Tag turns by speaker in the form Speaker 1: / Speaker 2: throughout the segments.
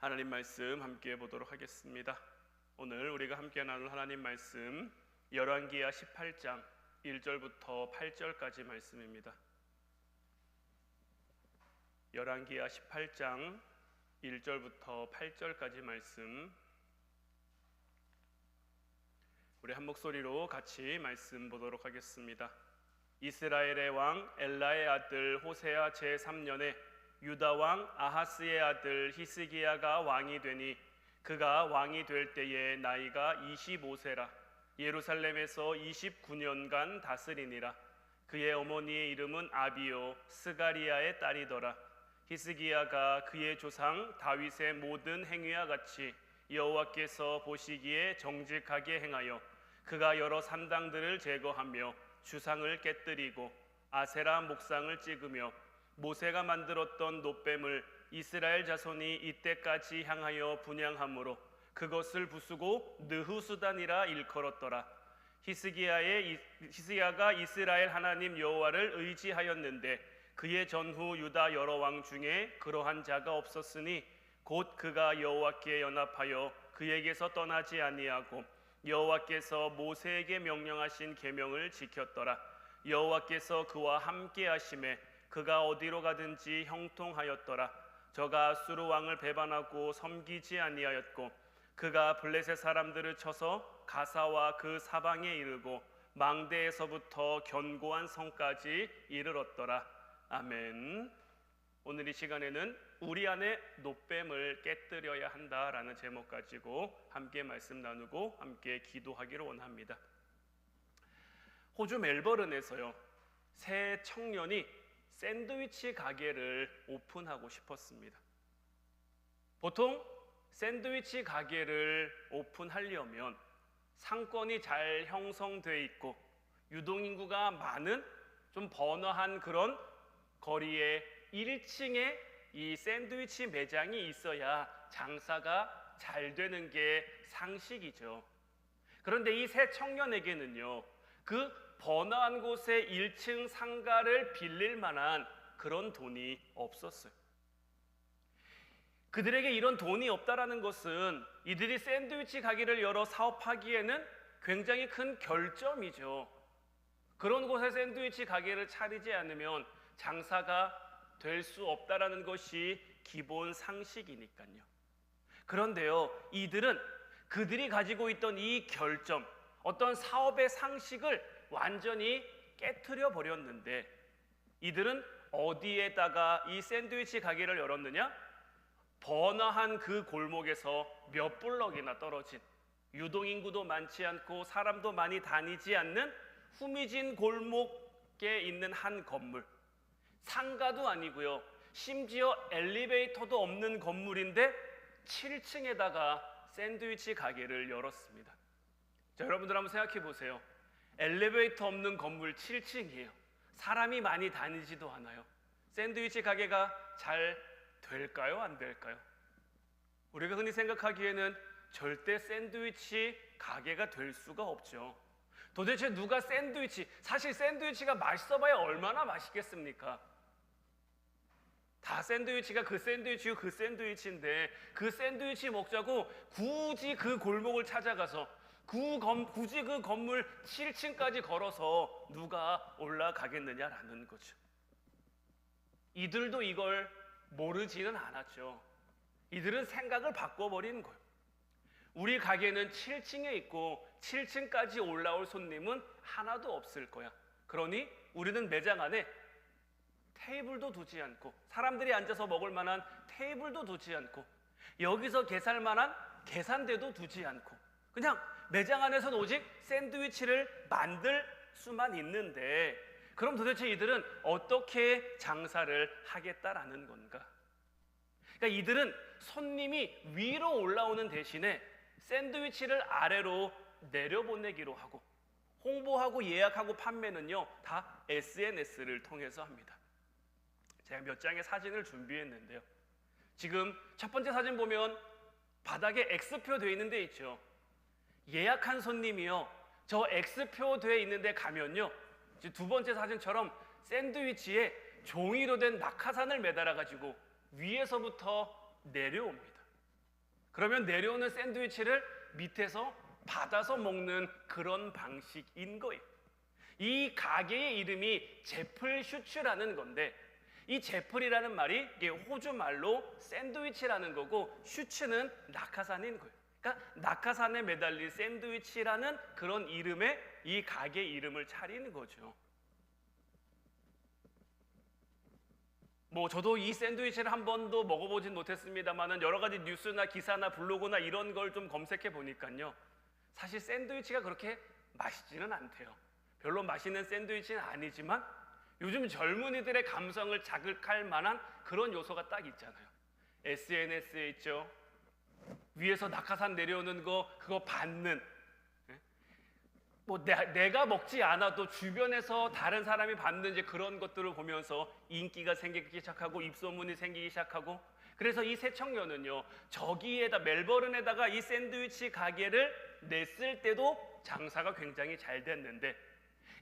Speaker 1: 하나님 말씀 함께 보도록 하겠습니다. 오늘 우리가 함께 나눌 하나님 말씀 열왕기하 18장 1절부터 8절까지 말씀입니다. 열왕기하 18장 1절부터 8절까지 말씀, 우리 한 목소리로 같이 말씀 보도록 하겠습니다. 이스라엘의 왕 엘라의 아들 호세아 제3년에 유다 왕 아하스의 아들 히스기야가 왕이 되니 그가 왕이 될 때에 나이가 25세라. 예루살렘에서 29년간 다스리니라. 그의 어머니의 이름은 아비요 스가리야의 딸이더라. 히스기야가 그의 조상 다윗의 모든 행위와 같이 여호와께서 보시기에 정직하게 행하여 그가 여러 산당들을 제거하며 주상을 깨뜨리고 아세라 목상을 찍으며 모세가 만들었던 놋뱀을 이스라엘 자손이 이때까지 향하여 분향함으로 그것을 부수고 느후수단이라 일컬었더라. 히스기야가 이스라엘 하나님 여호와를 의지하였는데 그의 전후 유다 여러 왕 중에 그러한 자가 없었으니 곧 그가 여호와께 연합하여 그에게서 떠나지 아니하고 여호와께서 모세에게 명령하신 계명을 지켰더라. 여호와께서 그와 함께 하심에 그가 어디로 가든지 형통하였더라. 저가 아수르 왕을 배반하고 섬기지 아니하였고 그가 블레셋 사람들을 쳐서 가사와 그 사방에 이르고 망대에서부터 견고한 성까지 이르렀더라. 아멘. 오늘 이 시간에는 우리 안에 놋뱀을 깨뜨려야 한다라는 제목 가지고 함께 말씀 나누고 함께 기도하기를 원합니다. 호주 멜버른에서요, 새 청년이 샌드위치 가게를 오픈하고 싶었습니다. 보통 샌드위치 가게를 오픈하려면 상권이 잘 형성되어 있고 유동인구가 많은 좀 번화한 그런 거리에 1층에 이 샌드위치 매장이 있어야 장사가 잘 되는 게 상식이죠. 그런데 이 새 청년에게는요, 그 번화한 곳에 1층 상가를 빌릴 만한 그런 돈이 없었어요. 그들에게 이런 돈이 없다라는 것은 이들이 샌드위치 가게를 열어 사업하기에는 굉장히 큰 결점이죠. 그런 곳에 샌드위치 가게를 차리지 않으면 장사가 될 수 없다라는 것이 기본 상식이니까요. 그런데요, 이들은 그들이 가지고 있던 이 결점, 어떤 사업의 상식을 완전히 깨트려 버렸는데 이들은 어디에다가 이 샌드위치 가게를 열었느냐? 번화한 그 골목에서 몇 블럭이나 떨어진, 유동인구도 많지 않고 사람도 많이 다니지 않는 후미진 골목에 있는 한 건물, 상가도 아니고요, 심지어 엘리베이터도 없는 건물인데 7층에다가 샌드위치 가게를 열었습니다. 자, 여러분들 한번 생각해 보세요. 엘리베이터 없는 건물 7층이에요. 사람이 많이 다니지도 않아요. 샌드위치 가게가 잘 될까요? 안 될까요? 우리가 흔히 생각하기에는 절대 샌드위치 가게가 될 수가 없죠. 도대체 누가 사실 샌드위치가 맛있어봐야 얼마나 맛있겠습니까? 다 샌드위치가 그 샌드위치고 그 샌드위치인데 그 샌드위치 먹자고 굳이 그 골목을 찾아가서 굳이 그 건물 7층까지 걸어서 누가 올라가겠느냐라는 거죠. 이들도 이걸 모르지는 않았죠. 이들은 생각을 바꿔버린 거예요. 우리 가게는 7층에 있고 7층까지 올라올 손님은 하나도 없을 거야. 그러니 우리는 매장 안에 테이블도 두지 않고 사람들이 앉아서 먹을 만한 테이블도 두지 않고 여기서 계산할 만한 계산대도 두지 않고 그냥 매장 안에서는 오직 샌드위치를 만들 수만 있는데 그럼 도대체 이들은 어떻게 장사를 하겠다라는 건가? 그러니까 이들은 손님이 위로 올라오는 대신에 샌드위치를 아래로 내려보내기로 하고 홍보하고 예약하고 판매는요 다 SNS를 통해서 합니다. 제가 몇 장의 사진을 준비했는데요, 지금 첫 번째 사진 보면 바닥에 X표 되어 있는 데 있죠. 예약한 손님이요, 저 X표 되어 있는 데 가면요, 두 번째 사진처럼 샌드위치에 종이로 된 낙하산을 매달아 가지고 위에서부터 내려옵니다. 그러면 내려오는 샌드위치를 밑에서 받아서 먹는 그런 방식인 거예요. 이 가게의 이름이 제플슈츠라는 건데, 이 제플이라는 말이 이게 호주 말로 샌드위치라는 거고, 슈츠는 낙하산인 거예요. 그러니까 낙하산에 매달린 샌드위치라는 그런 이름의 이 가게 이름을 차리는 거죠. 저도 이 샌드위치를 한 번도 먹어보진 못했습니다만은 여러 가지 뉴스나 기사나 블로그나 이런 걸 좀 검색해 보니까요, 사실 샌드위치가 그렇게 맛있지는 않대요. 별로 맛있는 샌드위치는 아니지만 요즘 젊은이들의 감성을 자극할 만한 그런 요소가 딱 있잖아요. SNS에 있죠. 위에서 낙하산 내려오는 거 그거 받는, 내가 먹지 않아도 주변에서 다른 사람이 받는 이제 그런 것들을 보면서 인기가 생기기 시작하고 입소문이 생기기 시작하고, 그래서 이 세 청년은요, 저기에다 멜버른에다가 이 샌드위치 가게를 냈을 때도 장사가 굉장히 잘 됐는데,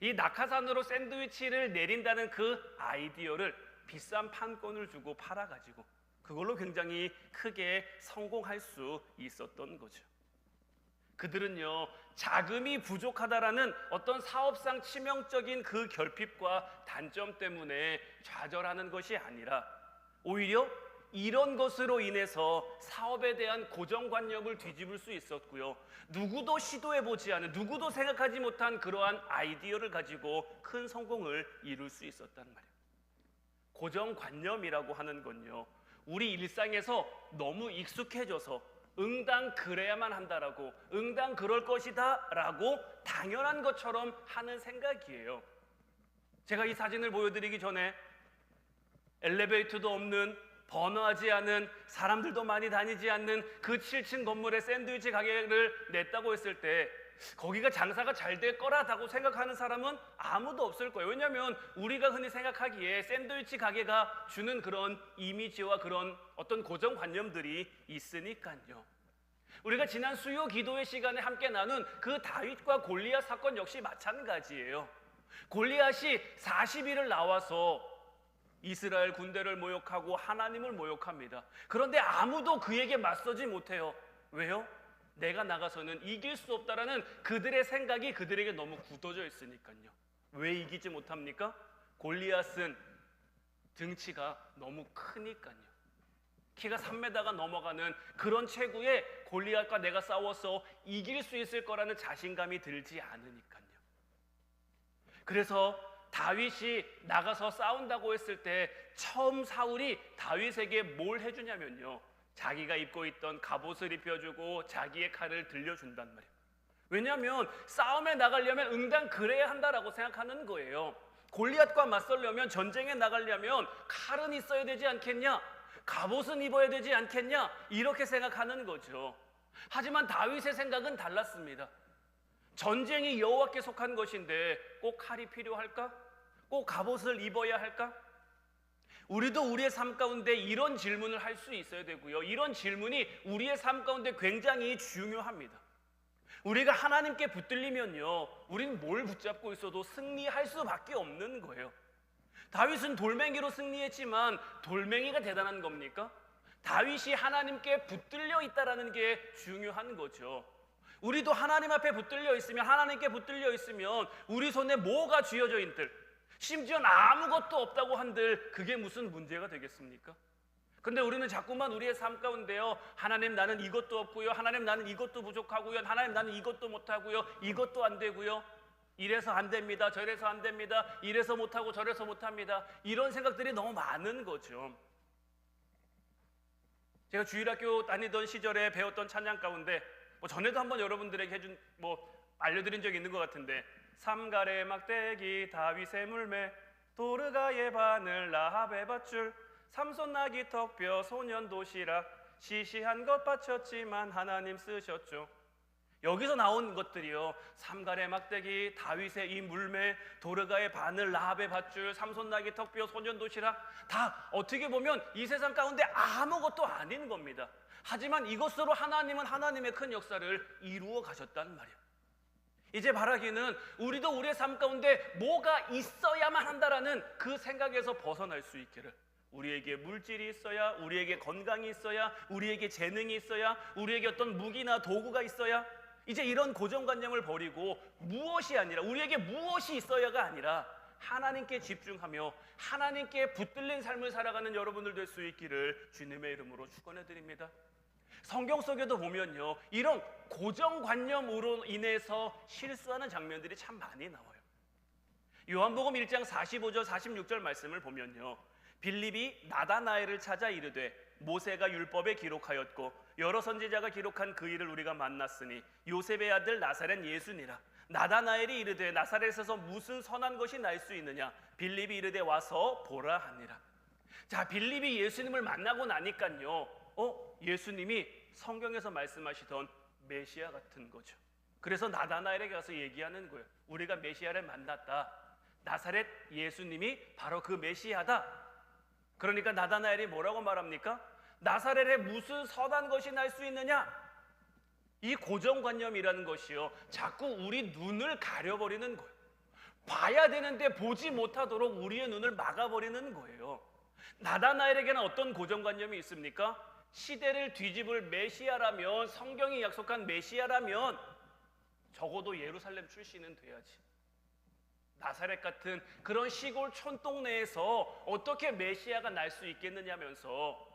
Speaker 1: 이 낙하산으로 샌드위치를 내린다는 그 아이디어를 비싼 판권을 주고 팔아가지고 그걸로 굉장히 크게 성공할 수 있었던 거죠. 그들은요, 자금이 부족하다라는 어떤 사업상 치명적인 그 결핍과 단점 때문에 좌절하는 것이 아니라 오히려 이런 것으로 인해서 사업에 대한 고정관념을 뒤집을 수 있었고요, 누구도 시도해보지 않은, 누구도 생각하지 못한 그러한 아이디어를 가지고 큰 성공을 이룰 수 있었단 말이에요. 고정관념이라고 하는 건요, 우리 일상에서 너무 익숙해져서 응당 그래야만 한다라고, 응당 그럴 것이다 라고 당연한 것처럼 하는 생각이에요. 제가 이 사진을 보여드리기 전에 엘리베이터도 없는, 번화하지 않은, 사람들도 많이 다니지 않는 그 7층 건물에 샌드위치 가게를 냈다고 했을 때 거기가 장사가 잘 될 거라고 생각하는 사람은 아무도 없을 거예요. 왜냐하면 우리가 흔히 생각하기에 샌드위치 가게가 주는 그런 이미지와 그런 어떤 고정관념들이 있으니까요. 우리가 지난 수요 기도회 시간에 함께 나눈 그 다윗과 골리앗 사건 역시 마찬가지예요. 골리앗이 40일을 나와서 이스라엘 군대를 모욕하고 하나님을 모욕합니다. 그런데 아무도 그에게 맞서지 못해요. 왜요? 내가 나가서는 이길 수 없다라는 그들의 생각이 그들에게 너무 굳어져 있으니까요. 왜 이기지 못합니까? 골리앗은 등치가 너무 크니까요. 키가 3m가 넘어가는 그런 체구에 골리앗과 내가 싸워서 이길 수 있을 거라는 자신감이 들지 않으니까요. 그래서 다윗이 나가서 싸운다고 했을 때 처음 사울이 다윗에게 뭘 해주냐면요, 자기가 입고 있던 갑옷을 입혀주고 자기의 칼을 들려준단 말이에요. 왜냐하면 싸움에 나가려면 응당 그래야 한다라고 생각하는 거예요. 골리앗과 맞서려면, 전쟁에 나가려면 칼은 있어야 되지 않겠냐, 갑옷은 입어야 되지 않겠냐, 이렇게 생각하는 거죠. 하지만 다윗의 생각은 달랐습니다. 전쟁이 여호와께 속한 것인데 꼭 칼이 필요할까? 꼭 갑옷을 입어야 할까? 우리도 우리의 삶 가운데 이런 질문을 할 수 있어야 되고요, 이런 질문이 우리의 삶 가운데 굉장히 중요합니다. 우리가 하나님께 붙들리면요, 우리는 뭘 붙잡고 있어도 승리할 수밖에 없는 거예요. 다윗은 돌멩이로 승리했지만 돌멩이가 대단한 겁니까? 다윗이 하나님께 붙들려 있다라는 게 중요한 거죠. 우리도 하나님 앞에 붙들려 있으면, 하나님께 붙들려 있으면 우리 손에 뭐가 쥐어져 있들, 심지어 아무것도 없다고 한들 그게 무슨 문제가 되겠습니까? 근데 우리는 자꾸만 우리의 삶 가운데요, 하나님 나는 이것도 없고요, 하나님 나는 이것도 부족하고요, 하나님 나는 이것도 못하고요, 이것도 안 되고요, 이래서 안 됩니다, 저래서 안 됩니다, 이래서 못하고 저래서 못합니다, 이런 생각들이 너무 많은 거죠. 제가 주일학교 다니던 시절에 배웠던 찬양 가운데 전에도 한번 여러분들에게 알려드린 적이 있는 것 같은데, 삼갈의 막대기 다윗의 물매, 도르가의 바늘 라합의 밧줄, 삼손 나귀 턱뼈 소년 도시락, 시시한 것 바쳤지만 하나님 쓰셨죠. 여기서 나온 것들이요, 삼갈의 막대기, 다윗의 이 물매, 도르가의 바늘, 라합의 밧줄, 삼손 나귀 턱뼈 소년 도시락, 다 어떻게 보면 이 세상 가운데 아무것도 아닌 겁니다. 하지만 이것으로 하나님은 하나님의 큰 역사를 이루어 가셨단 말이에요. 이제 바라기는 우리도 우리의 삶 가운데 뭐가 있어야만 한다라는 그 생각에서 벗어날 수 있기를, 우리에게 물질이 있어야, 우리에게 건강이 있어야, 우리에게 재능이 있어야, 우리에게 어떤 무기나 도구가 있어야, 이제 이런 고정관념을 버리고 무엇이 아니라, 우리에게 무엇이 있어야가 아니라 하나님께 집중하며 하나님께 붙들린 삶을 살아가는 여러분들 될 수 있기를 주님의 이름으로 축원해 드립니다. 성경 속에도 보면요, 이런 고정관념으로 인해서 실수하는 장면들이 참 많이 나와요. 요한복음 1장 45절 46절 말씀을 보면요, 빌립이 나다나엘을 찾아 이르되 모세가 율법에 기록하였고 여러 선지자가 기록한 그 일을 우리가 만났으니 요셉의 아들 나사렛 예수니라. 나다나엘이 이르되 나사렛에서 무슨 선한 것이 날 수 있느냐? 빌립이 이르되 와서 보라 하니라. 자, 빌립이 예수님을 만나고 나니까요, 예수님이 성경에서 말씀하시던 메시아 같은 거죠. 그래서 나다나엘에게 가서 얘기하는 거예요. 우리가 메시아를 만났다. 나사렛 예수님이 바로 그 메시아다. 그러니까 나다나엘이 뭐라고 말합니까? 나사렛에 무슨 선한 것이 날 수 있느냐? 이 고정관념이라는 것이요, 자꾸 우리 눈을 가려버리는 거예요. 봐야 되는데 보지 못하도록 우리의 눈을 막아버리는 거예요. 나다나엘에게는 어떤 고정관념이 있습니까? 시대를 뒤집을 메시아라면, 성경이 약속한 메시아라면 적어도 예루살렘 출신은 돼야지. 나사렛 같은 그런 시골 촌동네에서 어떻게 메시아가 날 수 있겠느냐면서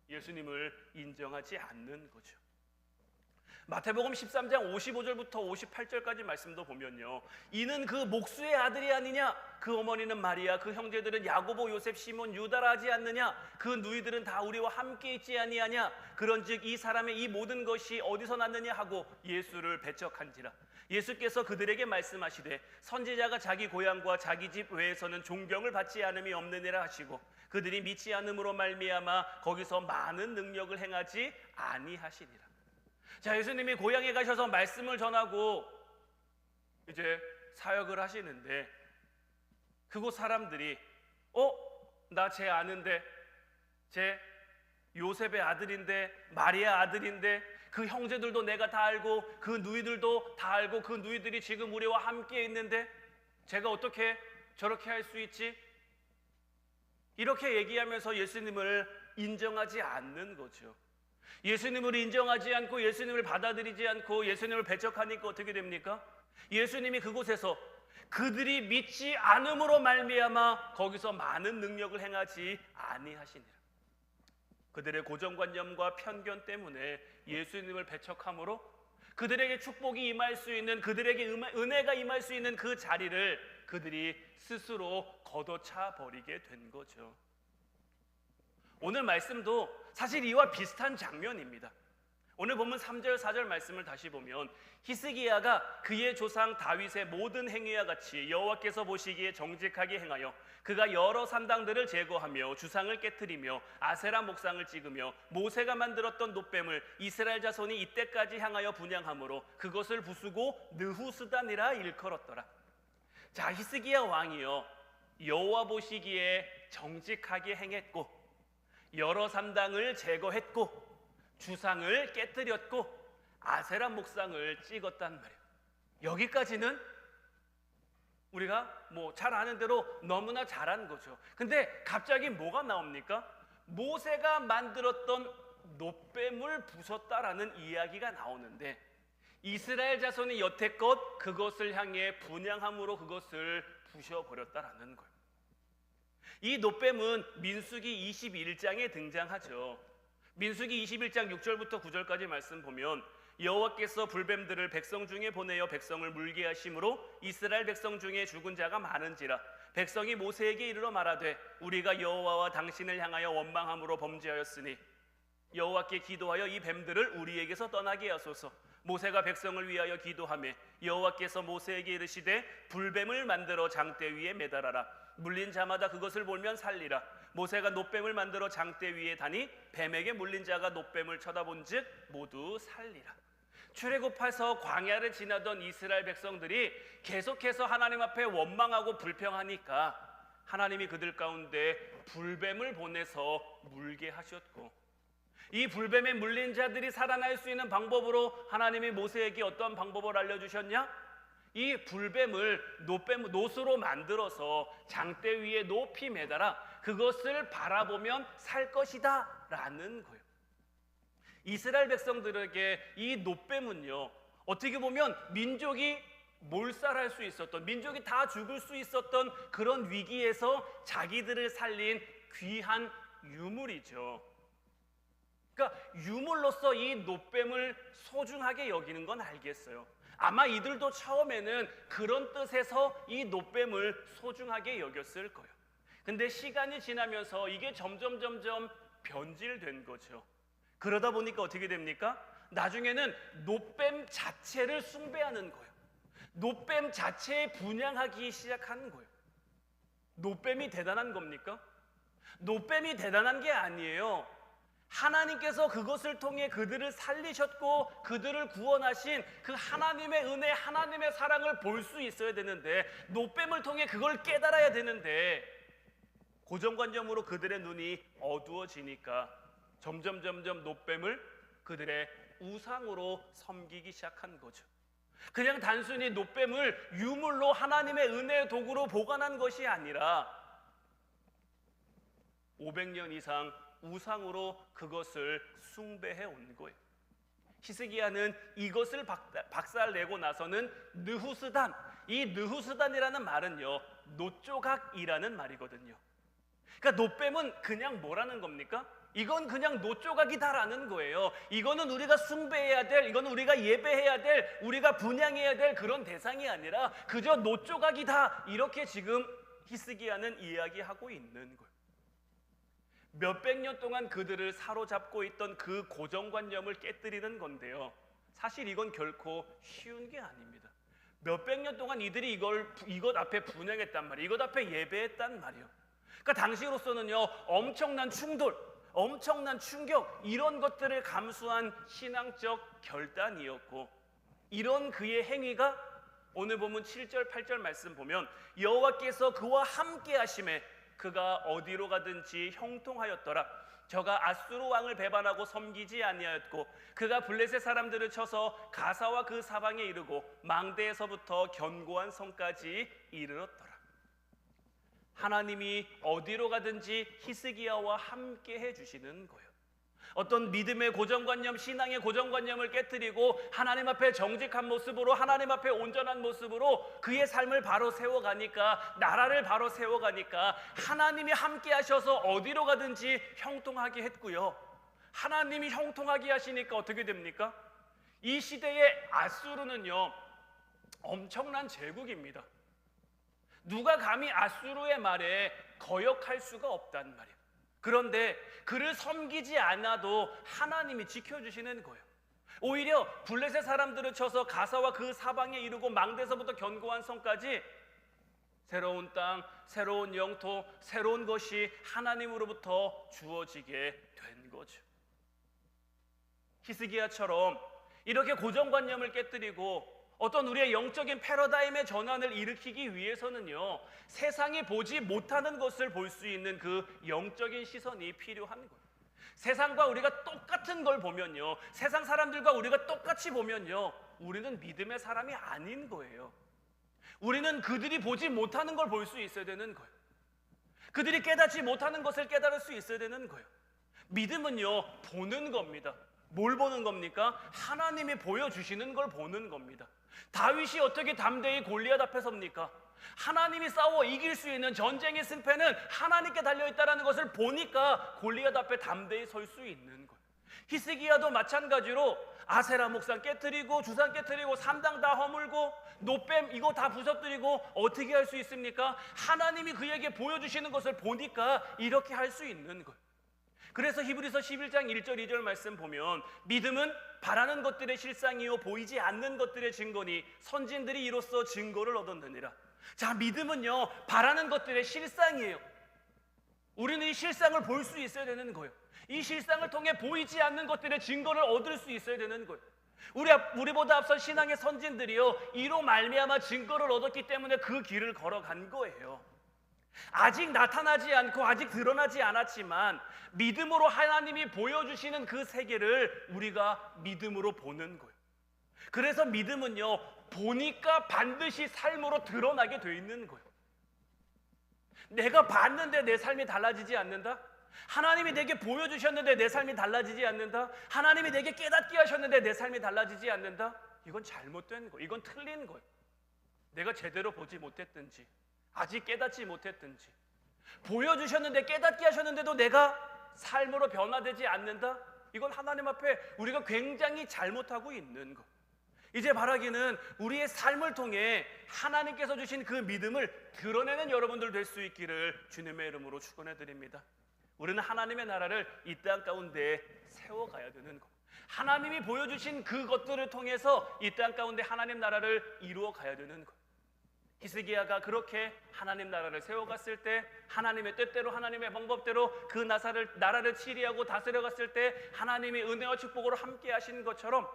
Speaker 1: 예수님을 인정하지 않는 거죠. 마태복음 13장 55절부터 58절까지 말씀도 보면요, 이는 그 목수의 아들이 아니냐? 그 어머니는 마리아, 그 형제들은 야고보, 요셉, 시몬, 유다라 하지 않느냐? 그 누이들은 다 우리와 함께 있지 아니하냐? 그런즉 이 사람의 이 모든 것이 어디서 났느냐 하고 예수를 배척한지라. 예수께서 그들에게 말씀하시되 선지자가 자기 고향과 자기 집 외에서는 존경을 받지 않음이 없느니라 하시고 그들이 믿지 않음으로 말미암아 거기서 많은 능력을 행하지 아니하시니라. 자, 예수님이 고향에 가셔서 말씀을 전하고 이제 사역을 하시는데 그곳 사람들이 나 쟤 아는데, 쟤 요셉의 아들인데, 마리아 아들인데, 그 형제들도 내가 다 알고 그 누이들도 다 알고 그 누이들이 지금 우리와 함께 있는데 제가 어떻게 저렇게 할 수 있지? 이렇게 얘기하면서 예수님을 인정하지 않는 거죠. 예수님을 인정하지 않고 예수님을 받아들이지 않고 예수님을 배척하니까 어떻게 됩니까? 예수님이 그곳에서 그들이 믿지 않음으로 말미암아 거기서 많은 능력을 행하지 아니하시니라. 그들의 고정관념과 편견 때문에 예수님을 배척함으로 그들에게 축복이 임할 수 있는, 그들에게 은혜가 임할 수 있는 그 자리를 그들이 스스로 걷어차 버리게 된 거죠. 오늘 말씀도 사실 이와 비슷한 장면입니다. 오늘 보면 3절 4절 말씀을 다시 보면 히스기야가 그의 조상 다윗의 모든 행위와 같이 여호와께서 보시기에 정직하게 행하여 그가 여러 산당들을 제거하며 주상을 깨뜨리며 아세라 목상을 찍으며 모세가 만들었던 놋뱀을 이스라엘 자손이 이때까지 향하여 분향함으로 그것을 부수고 느후스단이라 일컬었더라. 자, 히스기야 왕이요, 여호와 보시기에 정직하게 행했고 여러 산당을 제거했고 주상을 깨뜨렸고 아세라 목상을 찍었단 말이에요. 여기까지는 우리가 잘 아는 대로 너무나 잘한 거죠. 근데 갑자기 뭐가 나옵니까? 모세가 만들었던 놋뱀을 부쉈다라는 이야기가 나오는데 이스라엘 자손이 여태껏 그것을 향해 분향함으로 그것을 부셔버렸다라는 거예요. 이 놋뱀은 민수기 21장에 등장하죠. 민수기 21장 6절부터 9절까지 말씀 보면 여호와께서 불뱀들을 백성 중에 보내어 백성을 물게 하심으로 이스라엘 백성 중에 죽은 자가 많은지라 백성이 모세에게 이르러 말하되 우리가 여호와와 당신을 향하여 원망함으로 범죄하였으니 여호와께 기도하여 이 뱀들을 우리에게서 떠나게 하소서. 모세가 백성을 위하여 기도하며 여호와께서 모세에게 이르시되 불뱀을 만들어 장대 위에 매달아라. 물린 자마다 그것을 몰면 살리라. 모세가 놋뱀을 만들어 장대 위에 다니 뱀에게 물린 자가 놋뱀을 쳐다본즉 모두 살리라. 출애굽해서 광야를 지나던 이스라엘 백성들이 계속해서 하나님 앞에 원망하고 불평하니까 하나님이 그들 가운데 불뱀을 보내서 물게 하셨고 이 불뱀에 물린 자들이 살아날 수 있는 방법으로 하나님이 모세에게 어떤 방법을 알려주셨냐? 이 불뱀을 놋으로 만들어서 장대 위에 높이 매달아 그것을 바라보면 살 것이다 라는 거예요. 이스라엘 백성들에게 이 노뱀은요, 어떻게 보면 민족이 몰살할 수 있었던, 민족이 다 죽을 수 있었던 그런 위기에서 자기들을 살린 귀한 유물이죠. 그러니까 유물로서 이 노뱀을 소중하게 여기는 건 알겠어요. 아마 이들도 처음에는 그런 뜻에서 이 노뱀을 소중하게 여겼을 거예요. 근데 시간이 지나면서 이게 점점 변질된 거죠. 그러다 보니까 어떻게 됩니까? 나중에는 노뱀 자체를 숭배하는 거예요. 노뱀 자체에 분향하기 시작하는 거예요. 노뱀이 대단한 겁니까? 노뱀이 대단한 게 아니에요. 하나님께서 그것을 통해 그들을 살리셨고 그들을 구원하신 그 하나님의 은혜, 하나님의 사랑을 볼 수 있어야 되는데, 노뱀을 통해 그걸 깨달아야 되는데, 고정관념으로 그들의 눈이 어두워지니까 점점 노뱀을 그들의 우상으로 섬기기 시작한 거죠. 그냥 단순히 노뱀을 유물로 하나님의 은혜의 도구로 보관한 것이 아니라 500년 이상 우상으로 그것을 숭배해 온 거예요. 히스기야는 이것을 박살내고 나서는 느후스단, 이 느후스단이라는 말은요, 노조각이라는 말이거든요. 그러니까 노뱀은 그냥 뭐라는 겁니까? 이건 그냥 노조각이다라는 거예요. 이거는 우리가 숭배해야 될, 이거는 우리가 예배해야 될, 우리가 분향해야 될 그런 대상이 아니라 그저 노조각이다, 이렇게 지금 히스기야는 이야기하고 있는 거예요. 몇백 년 동안 그들을 사로잡고 있던 그 고정관념을 깨뜨리는 건데요, 사실 이건 결코 쉬운 게 아닙니다. 몇백 년 동안 이들이 이것 앞에 분향했단 말이에요. 이것 앞에 예배했단 말이에요. 그러니까 당시로서는요, 엄청난 충돌, 엄청난 충격, 이런 것들을 감수한 신앙적 결단이었고, 이런 그의 행위가 오늘 보면 7절 8절 말씀 보면 여호와께서 그와 함께 하심에 그가 어디로 가든지 형통하였더라. 저가 아수르 왕을 배반하고 섬기지 아니하였고 그가 블레셋 사람들을 쳐서 가사와 그 사방에 이르고 망대에서부터 견고한 성까지 이르렀더라. 하나님이 어디로 가든지 히스기야와 함께 해주시는 거예요. 어떤 믿음의 고정관념, 신앙의 고정관념을 깨뜨리고 하나님 앞에 정직한 모습으로, 하나님 앞에 온전한 모습으로 그의 삶을 바로 세워가니까, 나라를 바로 세워가니까 하나님이 함께 하셔서 어디로 가든지 형통하게 했고요. 하나님이 형통하게 하시니까 어떻게 됩니까? 이 시대의 아수르는요, 엄청난 제국입니다. 누가 감히 아수르의 말에 거역할 수가 없단 말이에요. 그런데 그를 섬기지 않아도 하나님이 지켜주시는 거예요. 오히려 블레셋 사람들을 쳐서 가사와 그 사방에 이르고 망대에서부터 견고한 성까지 새로운 땅, 새로운 영토, 새로운 것이 하나님으로부터 주어지게 된 거죠. 히스기야처럼 이렇게 고정관념을 깨뜨리고 어떤 우리의 영적인 패러다임의 전환을 일으키기 위해서는요, 세상이 보지 못하는 것을 볼 수 있는 그 영적인 시선이 필요한 거예요. 세상과 우리가 똑같은 걸 보면요, 세상 사람들과 우리가 똑같이 보면요, 우리는 믿음의 사람이 아닌 거예요. 우리는 그들이 보지 못하는 걸 볼 수 있어야 되는 거예요. 그들이 깨닫지 못하는 것을 깨달을 수 있어야 되는 거예요. 믿음은요, 보는 겁니다. 뭘 보는 겁니까? 하나님이 보여주시는 걸 보는 겁니다. 다윗이 어떻게 담대히 골리앗 앞에 섭니까? 하나님이 싸워 이길 수 있는 전쟁의 승패는 하나님께 달려있다는 것을 보니까 골리앗 앞에 담대히 설 수 있는 거예요. 히스기야도 마찬가지로 아세라 목상 깨뜨리고 주상 깨뜨리고 삼당 다 허물고 노뱀 이거 다 부서뜨리고 어떻게 할 수 있습니까? 하나님이 그에게 보여주시는 것을 보니까 이렇게 할 수 있는 거예요. 그래서 히브리서 11장 1절 2절 말씀 보면 믿음은 바라는 것들의 실상이요 보이지 않는 것들의 증거니 선진들이 이로써 증거를 얻었느니라. 자, 믿음은요 바라는 것들의 실상이에요. 우리는 이 실상을 볼 수 있어야 되는 거예요. 이 실상을 통해 보이지 않는 것들의 증거를 얻을 수 있어야 되는 거예요. 우리보다 앞선 신앙의 선진들이요 이로 말미암아 증거를 얻었기 때문에 그 길을 걸어간 거예요. 아직 나타나지 않고 아직 드러나지 않았지만 믿음으로 하나님이 보여주시는 그 세계를 우리가 믿음으로 보는 거예요. 그래서 믿음은요 보니까 반드시 삶으로 드러나게 돼 있는 거예요. 내가 봤는데 내 삶이 달라지지 않는다? 하나님이 내게 보여주셨는데 내 삶이 달라지지 않는다? 하나님이 내게 깨닫게 하셨는데 내 삶이 달라지지 않는다? 이건 잘못된 거, 이건 틀린 거예요. 내가 제대로 보지 못했든지 아직 깨닫지 못했든지 보여주셨는데 깨닫게 하셨는데도 내가 삶으로 변화되지 않는다? 이건 하나님 앞에 우리가 굉장히 잘못하고 있는 거. 이제 바라기는 우리의 삶을 통해 하나님께서 주신 그 믿음을 드러내는 여러분들 될 수 있기를 주님의 이름으로 축원해 드립니다. 우리는 하나님의 나라를 이 땅 가운데 세워가야 되는 거. 하나님이 보여주신 그것들을 통해서 이 땅 가운데 하나님 나라를 이루어 가야 되는 거. 히스기야가 그렇게 하나님 나라를 세워갔을 때, 하나님의 뜻대로 하나님의 방법대로 그 나라를 치리하고 다스려갔을 때 하나님이 은혜와 축복으로 함께 하신 것처럼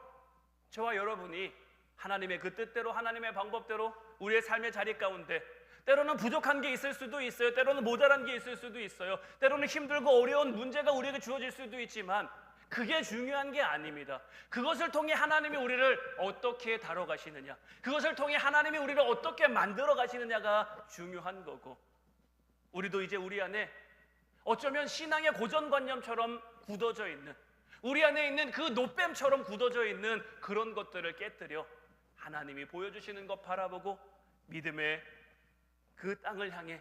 Speaker 1: 저와 여러분이 하나님의 그 뜻대로 하나님의 방법대로 우리의 삶의 자리 가운데 때로는 부족한 게 있을 수도 있어요. 때로는 모자란 게 있을 수도 있어요. 때로는 힘들고 어려운 문제가 우리에게 주어질 수도 있지만 그게 중요한 게 아닙니다. 그것을 통해 하나님이 우리를 어떻게 다뤄가시느냐, 그것을 통해 하나님이 우리를 어떻게 만들어 가시느냐가 중요한 거고, 우리도 이제 우리 안에 어쩌면 신앙의 고정관념처럼 굳어져 있는, 우리 안에 있는 그 노뱀처럼 굳어져 있는 그런 것들을 깨뜨려 하나님이 보여주시는 것 바라보고 믿음의 그 땅을 향해,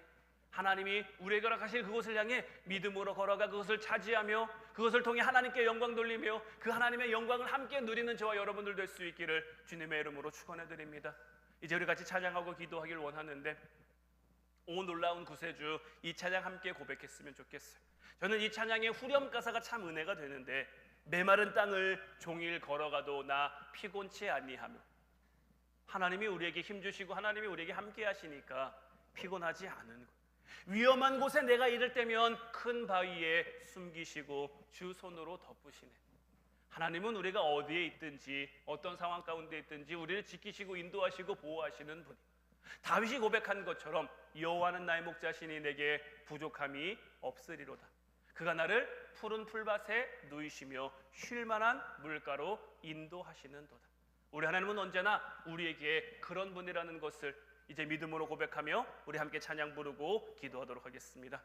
Speaker 1: 하나님이 우리에게 허락하실 그곳을 향해 믿음으로 걸어가 그것을 차지하며 그것을 통해 하나님께 영광 돌리며 그 하나님의 영광을 함께 누리는 저와 여러분들 될 수 있기를 주님의 이름으로 축원해 드립니다. 이제 우리 같이 찬양하고 기도하길 원하는데, 오 놀라운 구세주, 이 찬양 함께 고백했으면 좋겠어요. 저는 이 찬양의 후렴 가사가 참 은혜가 되는데, 메마른 땅을 종일 걸어가도 나 피곤치 아니하며, 하나님이 우리에게 힘주시고 하나님이 우리에게 함께 하시니까 피곤하지 않은 것. 위험한 곳에 내가 이를 때면 큰 바위에 숨기시고 주 손으로 덮으시네. 하나님은 우리가 어디에 있든지 어떤 상황 가운데 있든지 우리를 지키시고 인도하시고 보호하시는 분. 다윗이 고백한 것처럼 여호와는 나의 목자시니 내게 부족함이 없으리로다. 그가 나를 푸른 풀밭에 누이시며 쉴 만한 물가로 인도하시는도다. 우리 하나님은 언제나 우리에게 그런 분이라는 것을 이제 믿음으로 고백하며 우리 함께 찬양 부르고 기도하도록 하겠습니다.